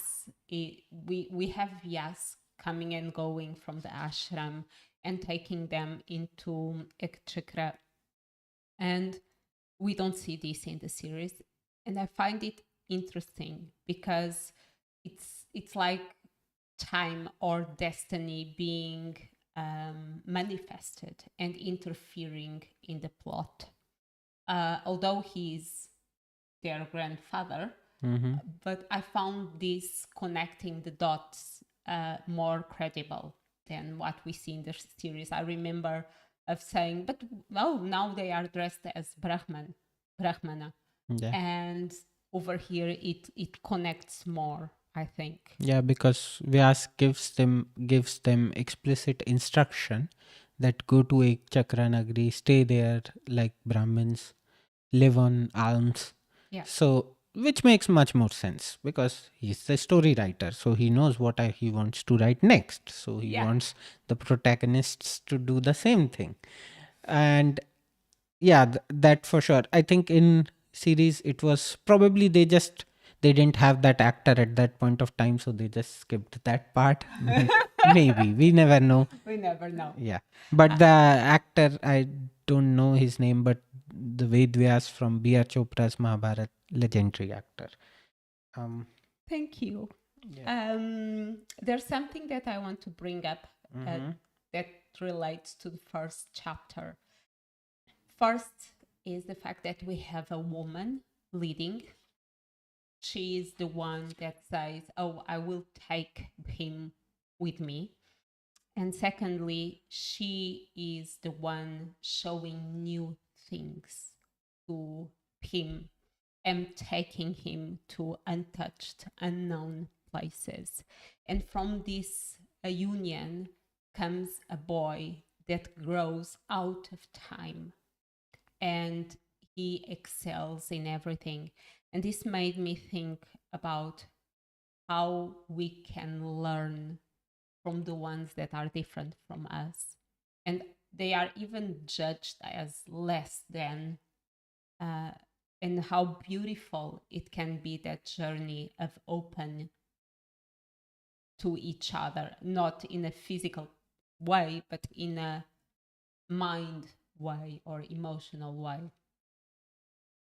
We have Vyas coming and going from the ashram and taking them into Ekchakra. And we don't see this in the series. And I find it interesting because it's like time or destiny being manifested and interfering in the plot. Although he's their grandfather, Mm-hmm. but I found this connecting the dots more credible than what we see in the series. I remember of saying, but well, now they are dressed as Brahmana, Yeah. and over here it connects more, I think. Yeah, because Vyas gives them explicit instruction that go to a Chakranagri, stay there like Brahmins, live on alms. Yeah. So, which makes much more sense because he's the story writer, so he knows what he wants to write next. So he Yeah. wants the protagonists to do the same thing, and yeah, that for sure. I think in series it was probably they didn't have that actor at that point of time, so they just skipped that part. Maybe we never know. We never know. Yeah, but the actor, I don't know his name, but the Ved Vyas from B.R. Chopra's Mahabharat, legendary actor. Um, Thank you. yeah. There's something that I want to bring up Mm-hmm. that relates to the first chapter. First is the fact that we have a woman leading. She is the one that says, "Oh, I will take him with me." And secondly, she is the one showing new things to him and taking him to untouched, unknown places. And from this union comes a boy that grows out of time, and he excels in everything. And this made me think about how we can learn from the ones that are different from us. And they are even judged as less than, uh, and how beautiful it can be, that journey of open to each other, not in a physical way, but in a mind way or emotional way.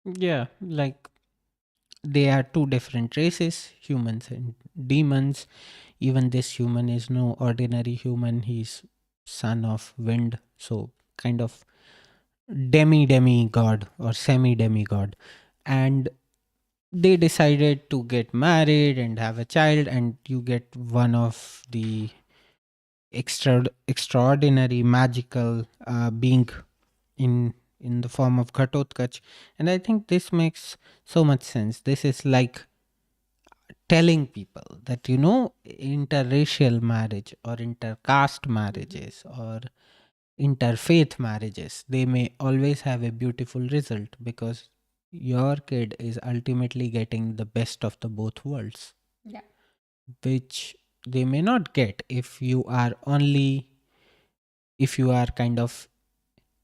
Yeah, like they are two different races, humans and demons. Even this human is no ordinary human. He's son of wind, so kind of demigod or semi demigod. And they decided to get married and have a child, and you get one of the extraordinary magical being in the form of Ghatotkacha. And I think this makes so much sense. This is like telling people that interracial marriage or intercaste marriages or interfaith marriages, they may always have a beautiful result because your kid is ultimately getting the best of the both worlds, Yeah. which they may not get if you are kind of,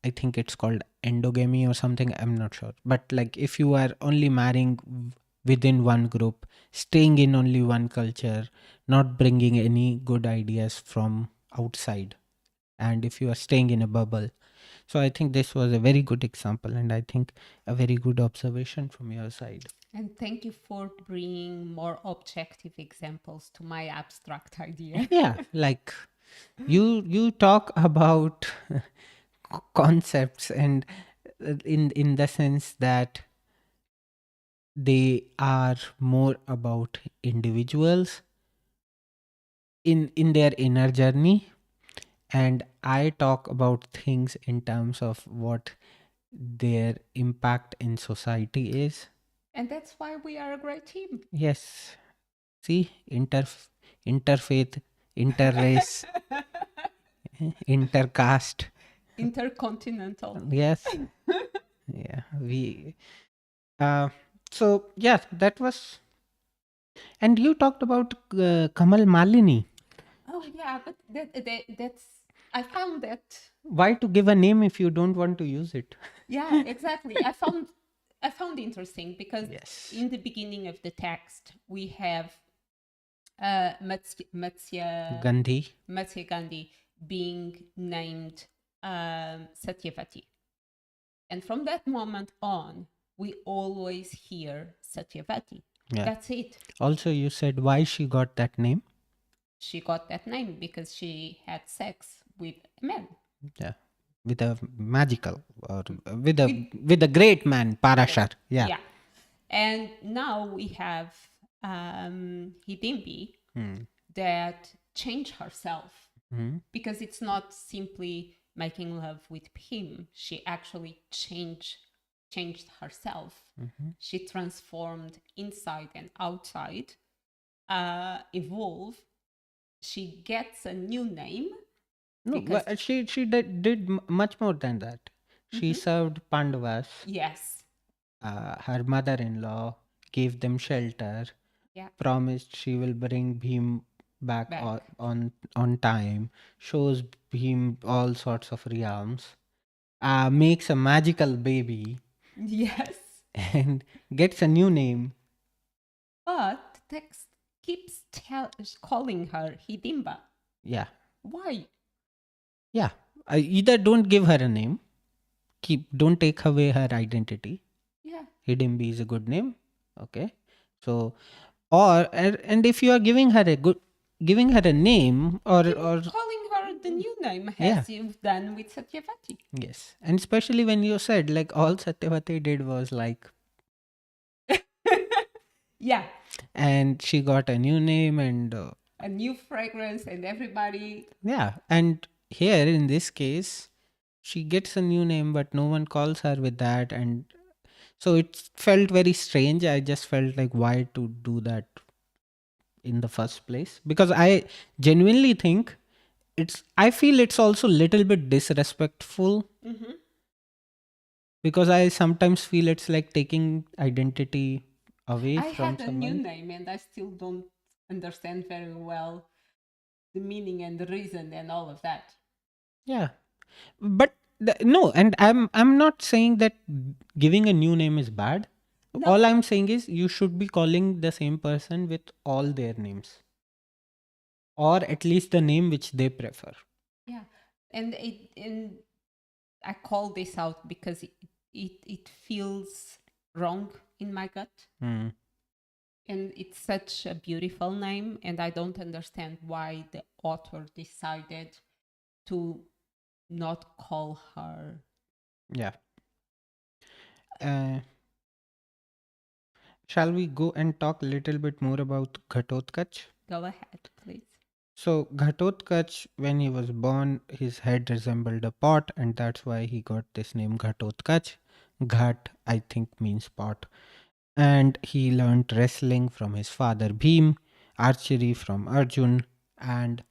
I think it's called endogamy or something, I'm not sure, but like if you are only marrying within one group, staying in only one culture, not bringing any good ideas from outside, and if you are staying in a bubble. So I think this was a very good example, and I think a very good observation from your side. And thank you for bringing more objective examples to my abstract idea. Yeah, like you talk about concepts, and in the sense that they are more about individuals in their inner journey, and I talk about things in terms of what their impact in society is. And that's why we are a great team. Yes, see, interfaith, interrace, intercaste. Intercontinental. Yes, yeah, we. Uh, so yeah, that was And you talked about Kamal Malini. Oh yeah, but that's I found that. Why to give a name if you don't want to use it? Yeah, exactly. I found interesting because Yes. in the beginning of the text we have Gandhi. Matsya Gandhi being named Satyavati. And from that moment on, we always hear Satyavati. Yeah. That's it. Also, you said why she got that name. She got that name because she had sex with a man. Yeah. With a magical or With with a great man, Parashar. Yeah. yeah. And now we have Hidimbi Hmm. that changed herself Hmm. because it's not simply making love with him. She actually changed herself. She transformed inside and outside, evolved. She gets a new name No, because she did much more than that. She served Pandavas. yes, Her mother-in-law gave them shelter, yeah, promised she will bring Bhim back back. on time, shows Bhim all sorts of realms, makes a magical baby, Yes, and gets a new name. but the text keeps calling her Hidimba. Yeah, Why? yeah. Either don't give her a name, don't take away her identity. Yeah, Hidimbi is a good name. Okay, so and if you are giving her a name keep or calling her the new name yeah. as you've done with Satyavati. Yes, and especially when you said like all Satyavati did was like, Yeah, and she got a new name, and a new fragrance, and everybody. yeah, and here in this case, she gets a new name, but no one calls her with that, and so it felt very strange. I just felt like why to do that in the first place, because I genuinely think I feel it's also a little bit disrespectful, Mhm. because I sometimes feel it's like taking identity away I from had a new someone. name, and I still don't understand very well the meaning and the reason and all of that. Yeah, but no, and I'm not saying that giving a new name is bad. All No, I'm saying is you should be calling the same person with all their names, or at least the name which they prefer. yeah, and I call this out because it feels wrong in my gut, Hmm. and it's such a beautiful name, and I don't understand why the author decided to not call her. Yeah. Uh, shall we go and talk a little bit more about Ghatotkach? Go ahead, please. So Ghatotkach, when he was born, his head resembled a pot, and that's why he got this name Ghatotkach. Ghat, I think, means pot. And he learnt wrestling from his father Bhim, archery from Arjun, and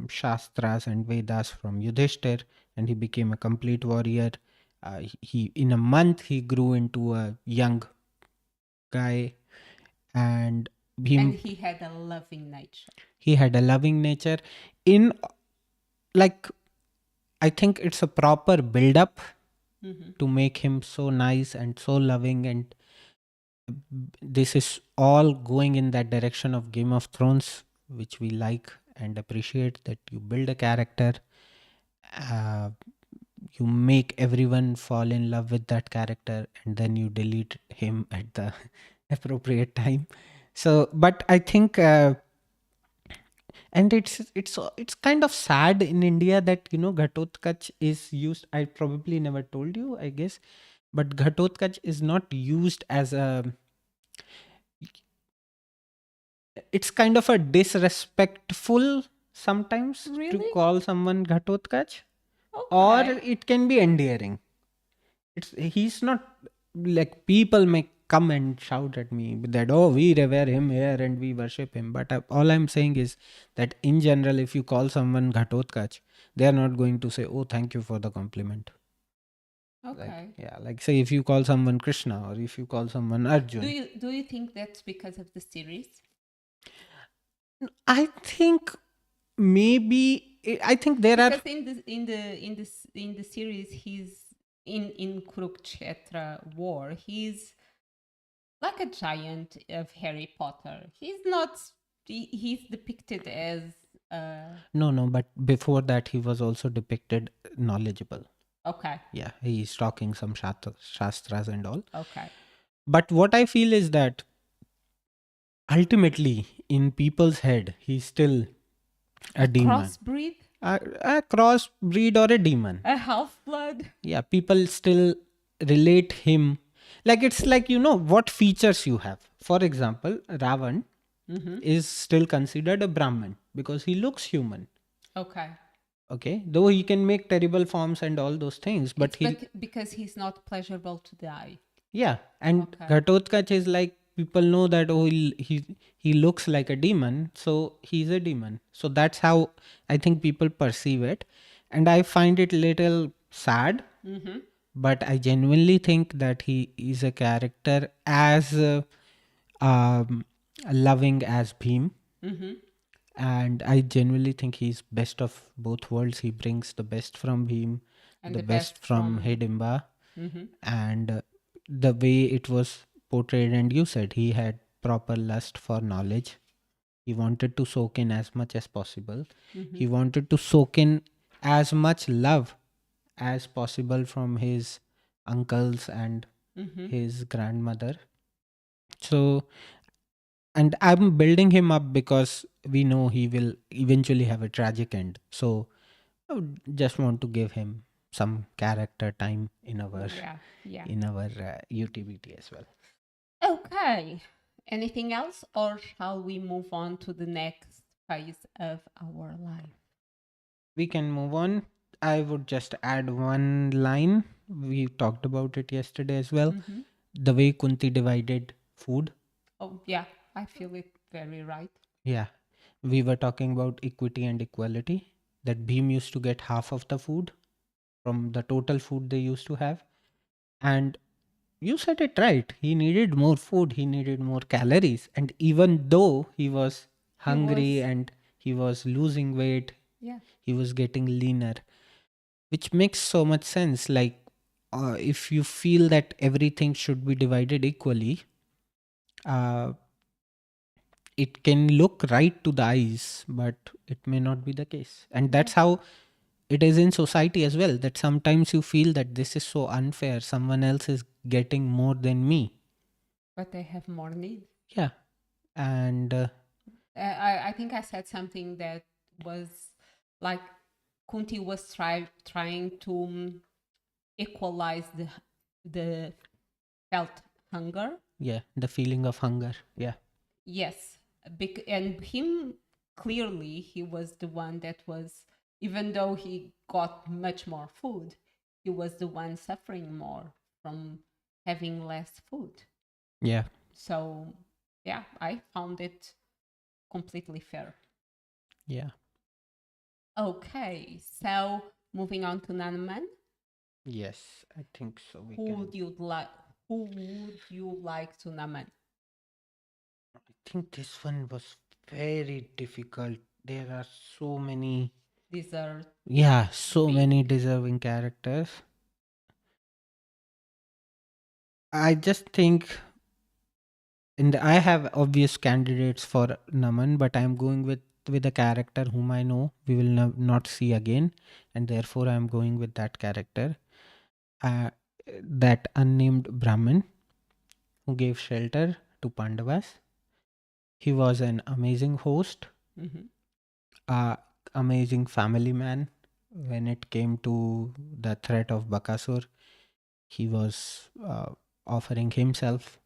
Shastras and Vedas from Yudhishthir, and he became a complete warrior. He in a month he grew into a young guy, and And Bhim, he had a loving nature. he had a loving nature. In like, I think it's a proper build up to make him so nice and so loving, and this is all going in that direction of Game of Thrones, which we like and appreciate, that you build a character, uh, you make everyone fall in love with that character, and then you delete him at the appropriate time. So but I think and it's kind of sad in India that Ghatotkach is used. I probably never told you, I guess, but Ghatotkach is not used as a, it's kind of a disrespectful sometimes to Really? call someone Ghatotkacha, or Okay. it can be endearing. He's not like, people may come and shout at me that, oh, we revere him here and we worship him, but all I'm saying is that in general, if you call someone Ghatotkacha, they are not going to say, oh, thank you for the compliment. Like, Okay. yeah, like say if you call someone Krishna or if you call someone Do Arjun. you think that's because of the series? I think maybe, I think there are. Because in the series, he's in Kurukshetra war. He's like a giant of Harry Potter. He's not. He's depicted as. No, no, but before that, he was also depicted knowledgeable. Okay. Yeah, he's talking some shastras and all. Okay. But what I feel is that ultimately, in people's head, he's still A a demon, crossbreed, a crossbreed or a demon. a half blood. Yeah, people still relate him. Like, it's like, what features you have. For example, Ravan Mm-hmm. is still considered a Brahmin because he looks human. Okay. Okay, though he can make terrible forms and all those things, but It's he, because he's not pleasurable to the eye. yeah. And Okay. Ghatotkacha is like, people know that, oh, he looks like a demon, so he's a demon. So that's how I think people perceive it, and I find it little sad. Mm-hmm. But I genuinely think that he is a character as um, loving as Bhim, Mm-hmm. and I genuinely think he's best of both worlds. He brings the best from Bhim, And the the best best from from. Hidimba, Mm-hmm. and the way it was portrayed. And you said he had proper lust for knowledge. He wanted to soak in as much as possible. Mm-hmm. He wanted to soak in as much love as possible from his uncles and Mm-hmm. his grandmother. So, and I'm building him up because we know he will eventually have a tragic end. So, I would just want to give him some character time in our Yeah. Yeah. UTBT as well. Okay. Anything else, or shall we move on to the next phase of our life? We can move on. I would just add one line. We talked about it yesterday as well. Mm-hmm. The way Kunti divided food. Oh, yeah. I feel it very right. Yeah. We were talking about equity and equality. That Bhim used to get half of the food from the total food they used to have. And you said it right. He needed more food, he needed more calories. And even though he was He hungry was. and he was losing weight, Yeah. he was getting leaner, which makes so much sense. Like, if you feel that everything should be divided equally, uh, it can look right to the eyes, but it may not be the case. And Yeah. that's how it is in society as well, that sometimes you feel that this is so unfair, someone else is getting more than me. But they have more need. Yeah. And I think I said something that was like Kunti was trying to equalize the felt hunger. yeah, the feeling of hunger. Yeah. Yes, and him clearly he was the one that was, even though he got much more food, he was the one suffering more from having less food. Yeah. So yeah, I found it completely fair. Yeah. Okay, so moving on to Nanaman, Yes, I think so. We who can. would you like? Who would you like to Naman? I think this one was very difficult. There are so many, Deserve yeah, so be. many deserving characters. I just think, and I have obvious candidates for Naman, but I'm going with a character whom I know we will not see again, and therefore I'm going with that character. Uh, that unnamed Brahmin who gave shelter to Pandavas. He was an amazing host, Mm-hmm. amazing family man. When it came to the threat of Bakasur, he was offering himself.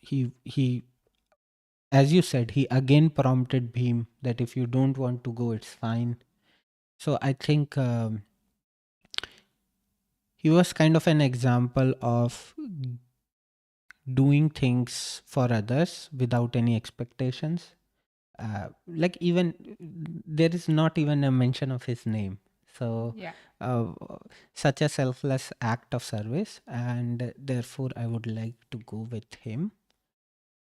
He, as you said, he again prompted Bhim that if you don't want to go, it's fine. So I think he was kind of an example of doing things for others without any expectations. Like, even there is not even a mention of his name. So, Yeah. uh, such a selfless act of service, and therefore, I would like to go with him.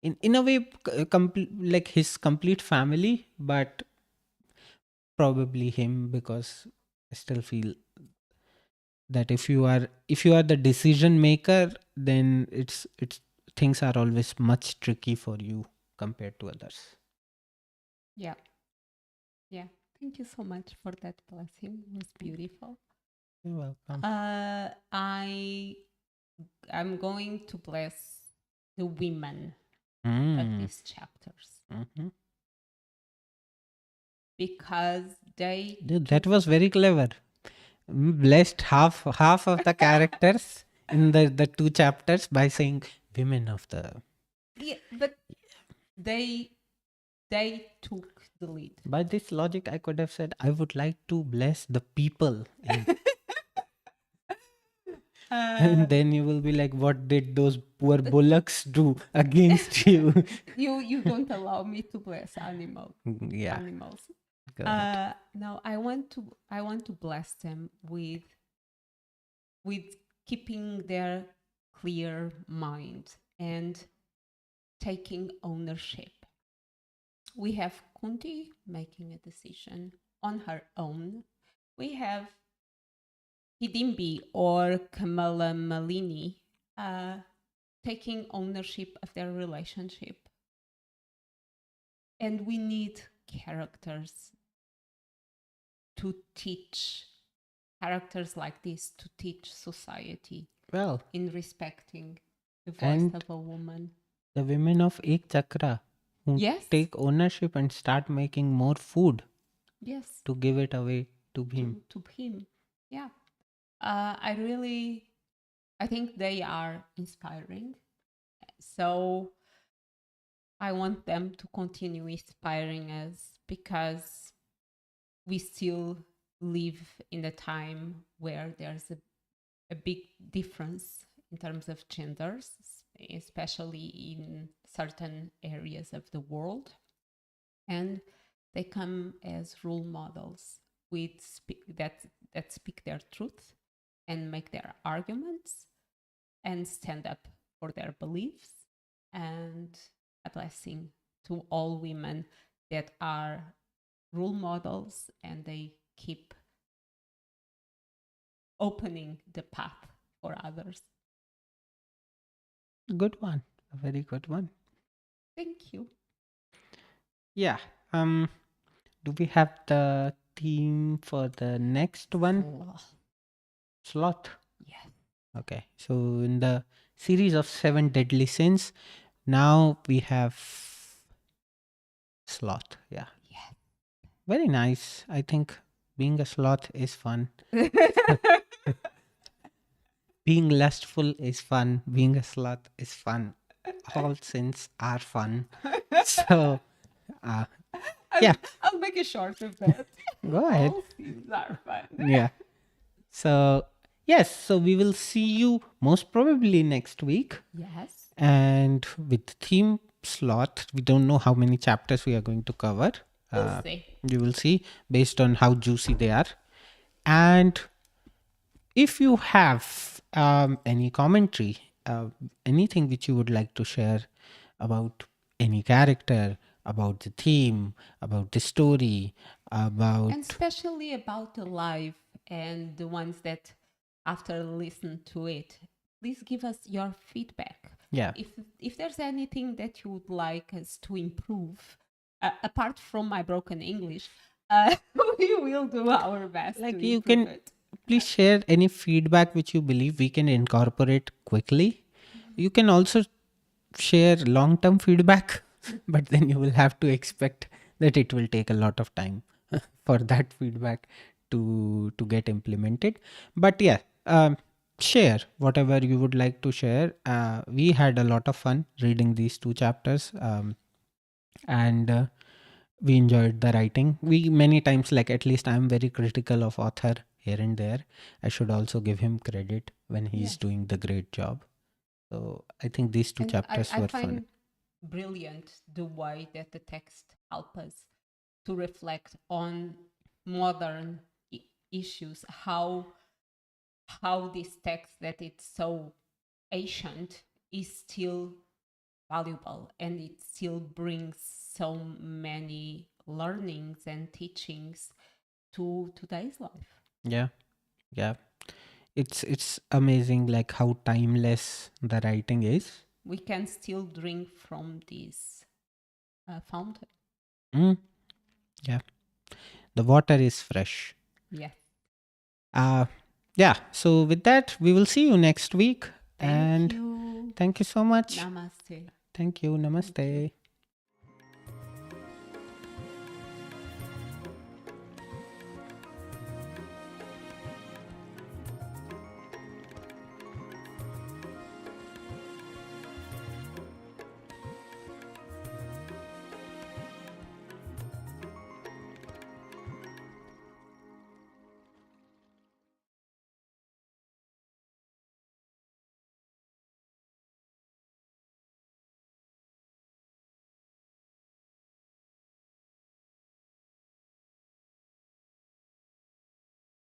In a way, like his complete family, but probably him, because I still feel that if you are the decision maker, then it's things are always much tricky for you compared to others. Yeah. Yeah. Thank you so much for that blessing. It was beautiful. You're welcome. I'm going to bless the women of Mm. these chapters Mhm. because they Dude, that was very clever. Blessed half of the characters in the two chapters by saying women of the. yeah, but they took the lead. By this logic, I could have said I would like to bless the people, and then you will be like, "What did those poor bullocks do against you?" You don't allow me to bless Yeah, animals. go ahead. No, I want to bless them with keeping their clear mind and taking ownership. We have Kunti making a decision on her own. We have Hidimbi or Kamala Malini taking ownership of their relationship. And we need characters to teach, characters like this to teach society Well, in respecting the voice and of a woman. the women of Ek Chakra who Yes. take ownership and start making more food Yes. to give it away to him. To him. Yeah. I think they are inspiring. So I want them to continue inspiring us because we still live in a time where there's a big difference in terms of genders, especially in certain areas of the world. And they come as role models that speak their truth and make their arguments and stand up for their beliefs. And a blessing to all women that are role models and they keep opening the path for others. Good one, a very good one. Thank you. Yeah. Do we have the theme for the next one? Sloth. Yes. Okay. So in the series of 7 deadly sins, now we have sloth. Yeah. Yes. Very nice. I think being a sloth is fun. Being lustful is fun. Being a sloth is fun. All sins are fun. So, yeah, I'll make a short of that. go ahead. All scenes are fun. Yeah. So, yes, so we will see you most probably next week. Yes. And with the theme slot, we don't know how many chapters we are going to cover. We'll see. You will see based on how juicy they are. And if you have any commentary, anything which you would like to share about any character, about the theme, about the story, about And especially about the live and the ones that after listen to it, please give us your feedback. yeah, If there's anything that you would like us to improve, apart from my broken English, we will do our best like to you improve can it. please share any feedback which you believe we can incorporate quickly. You can also share long term feedback, but then you will have to expect that it will take a lot of time for that feedback to get implemented. But yeah, share whatever you would like to share. We had a lot of fun reading these two chapters, and we enjoyed the writing. We many times, like, at least I'm very critical of author here and there. I should also give him credit when he's Yes. doing the great job. So I think these two And chapters I were find fun. brilliant the way that the text help us to reflect on modern issues, how this text that it's so ancient is still valuable, and it still brings so many learnings and teachings to today's life. Yeah, yeah. It's amazing like how timeless the writing is. We can still drink from this fountain. Mm, yeah, the water is fresh. Yes. Uh, yeah. So with that, we will see you next week. Thank And you. thank you so much. Namaste. Thank you. Thank you. Namaste.